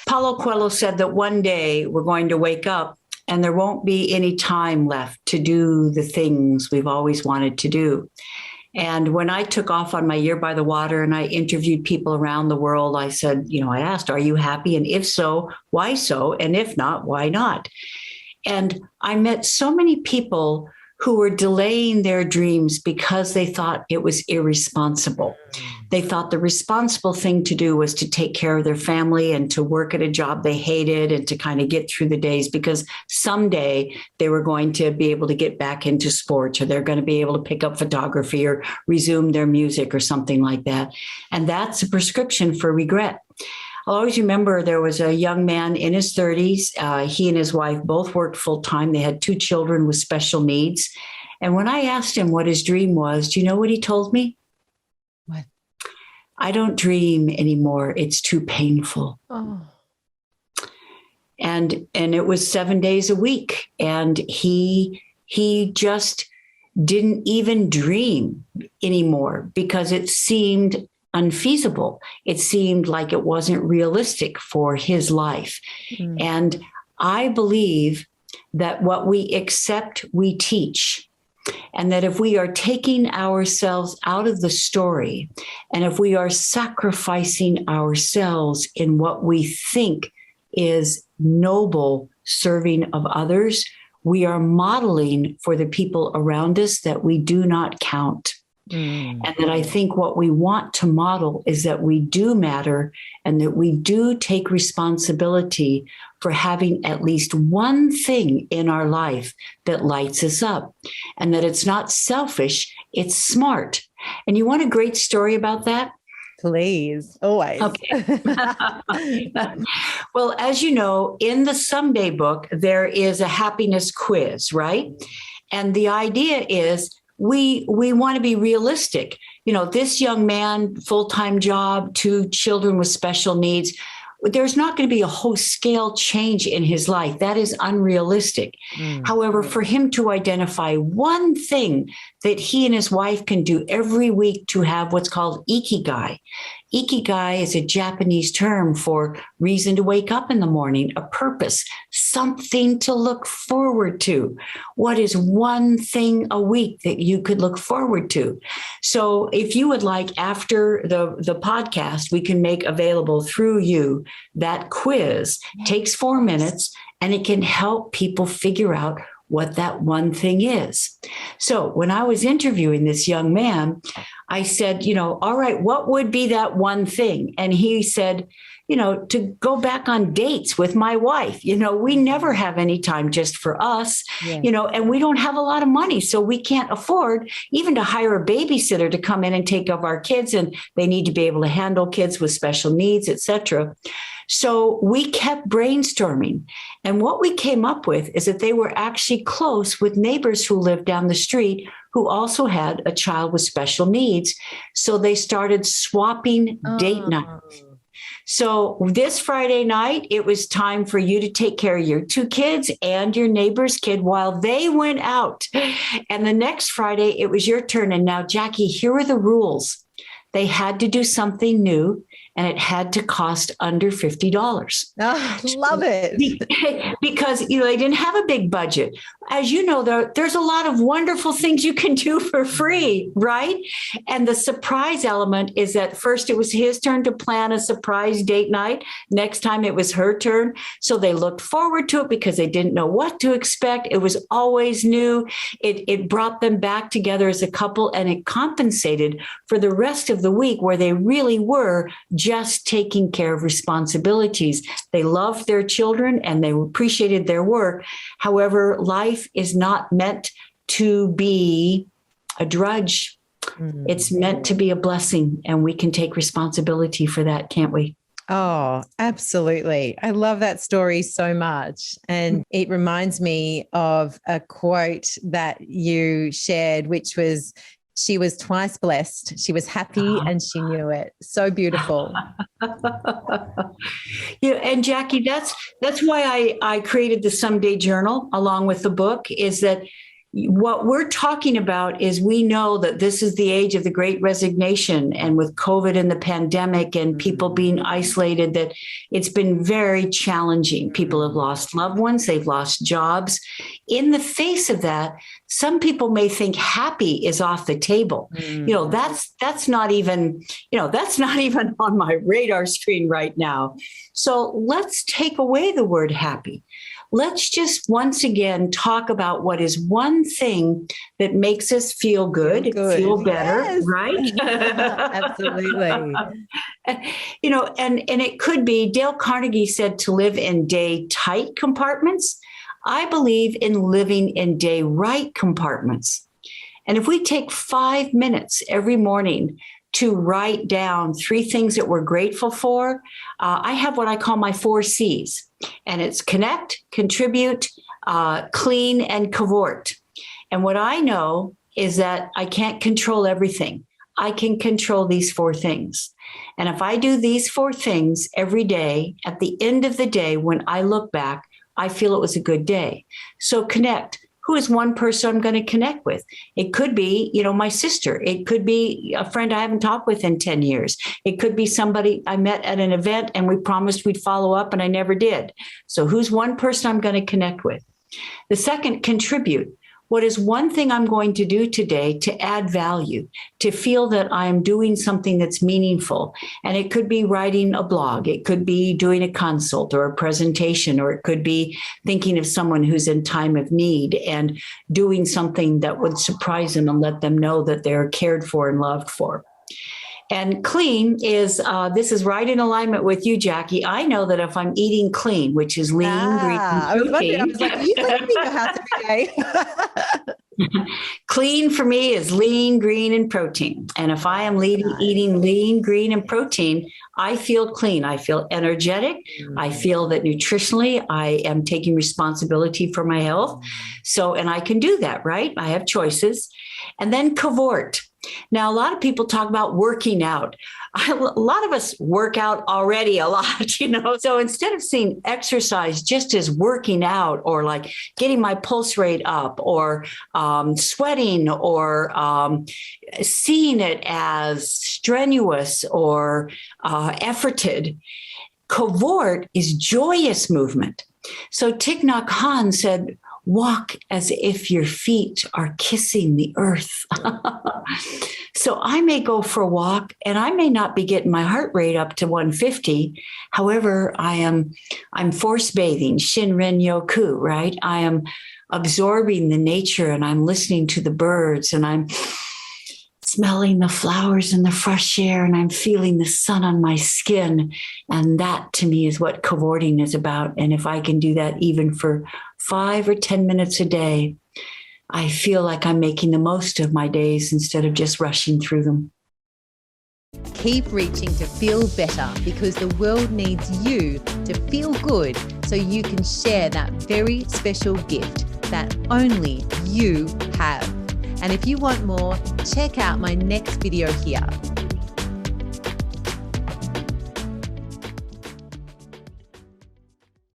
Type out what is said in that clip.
Paulo Coelho said that one day we're going to wake up and there won't be any time left to do the things we've always wanted to do. And when I took off on my year by the water and I interviewed people around the world, I said, I asked, are you happy? And if so, why so? And if not, why not? And I met so many people who were delaying their dreams because they thought it was irresponsible. They thought the responsible thing to do was to take care of their family and to work at a job they hated and to kind of get through the days because someday they were going to be able to get back into sports or they're going to be able to pick up photography or resume their music or something like that. And that's a prescription for regret. I'll always remember there was a young man in his 30s. He and his wife both worked full time. They had 2 children with special needs. And when I asked him what his dream was, do you know what he told me? What? I don't dream anymore. It's too painful. Oh. And it was 7 days a week. And he just didn't even dream anymore because it seemed unfeasible. It seemed like it wasn't realistic for his life. Mm. And I believe that what we accept, we teach. And that if we are taking ourselves out of the story, and if we are sacrificing ourselves in what we think is noble serving of others, we are modeling for the people around us that we do not count. And that I think what we want to model is that we do matter and that we do take responsibility for having at least one thing in our life that lights us up and that it's not selfish, it's smart. And you want a great story about that? Please, always. Okay. Well, as you know, in the Someday book, there is a happiness quiz, right? And the idea is we want to be realistic. This young man, full-time job, 2 children with special needs, there's not going to be a whole scale change in his life. That is unrealistic. However, for him to identify one thing that he and his wife can do every week to have what's called Ikigai. Ikigai is a Japanese term for reason to wake up in the morning, a purpose, something to look forward to. What is one thing a week that you could look forward to? So if you would like, after the podcast, we can make available through you that quiz. Takes 4 minutes, and it can help people figure out what that one thing is. So when I was interviewing this young man, I said, all right, what would be that one thing? And he said, to go back on dates with my wife. We never have any time just for us, and we don't have a lot of money. So we can't afford even to hire a babysitter to come in and take care of our kids. And they need to be able to handle kids with special needs, et cetera. So we kept brainstorming. And what we came up with is that they were actually close with neighbors who lived down the street who also had a child with special needs. So they started swapping date nights. So this Friday night, it was time for you to take care of your 2 kids and your neighbor's kid while they went out. And the next Friday, it was your turn. And now, Jackie, here are the rules. They had to do something new, and it had to cost under $50. Oh, love it. Because, they didn't have a big budget. As you know, there's a lot of wonderful things you can do for free, right? And the surprise element is that first it was his turn to plan a surprise date night. Next time it was her turn. So they looked forward to it because they didn't know what to expect. It was always new. It brought them back together as a couple, and it compensated for the rest of the week where they really were just taking care of responsibilities. They loved their children and they appreciated their work. However, life is not meant to be a drudge. It's meant to be a blessing, and we can take responsibility for that, can't we? Oh, absolutely. I love that story so much. And it reminds me of a quote that you shared, which was, she was twice blessed. She was happy and she knew it. So beautiful. And Jackie, that's why I created the Someday Journal along with the book, is that, what we're talking about is we know that this is the age of the great resignation, and with COVID and the pandemic and people being isolated, that it's been very challenging. People have lost loved ones, they've lost jobs. In the face of that, some people may think happy is off the table. That's not even on my radar screen right now. So let's take away the word happy. Let's just once again talk about what is one thing that makes us feel good, feel better, yes. Right? Absolutely. And it could be, Dale Carnegie said to live in day tight compartments. I believe in living in day right compartments. And if we take 5 minutes every morning to write down 3 things that we're grateful for, I have what I call my 4 C's. And it's connect, contribute, clean, and cavort. And what I know is that I can't control everything. I can control these 4 things. And if I do these 4 things every day, at the end of the day, when I look back, I feel it was a good day. So connect. Who is one person I'm going to connect with? It could be, my sister. It could be a friend I haven't talked with in 10 years. It could be somebody I met at an event and we promised we'd follow up and I never did. So who's one person I'm going to connect with? The second, contribute. What is one thing I'm going to do today to add value, to feel that I'm doing something that's meaningful? And it could be writing a blog. It could be doing a consult or a presentation, or it could be thinking of someone who's in time of need and doing something that would surprise them and let them know that they're cared for and loved for. And clean is, this is right in alignment with you, Jackie. I know that if I'm eating clean, which is lean, green, and protein. I was like, you clean your house every day. Clean for me is lean, green, and protein. And if I am eating lean, green, and protein, I feel clean. I feel energetic. I feel that nutritionally, I am taking responsibility for my health. So, and I can do that, right? I have choices. And then cavort. Now, a lot of people talk about working out. A lot of us work out already a lot, So instead of seeing exercise just as working out or like getting my pulse rate up or sweating or seeing it as strenuous or efforted, cavort is joyous movement. So Thich Nhat Hanh said, walk as if your feet are kissing the earth. So I may go for a walk and I may not be getting my heart rate up to 150. However, I'm force bathing, Shinrin Yoku, right? I am absorbing the nature and I'm listening to the birds and I'm smelling the flowers and the fresh air and I'm feeling the sun on my skin. And that to me is what cavorting is about. And if I can do that even for 5 or 10 minutes a day, I feel like I'm making the most of my days instead of just rushing through them. Keep reaching to feel better, because the world needs you to feel good so you can share that very special gift that only you have. And if you want more, check out my next video here.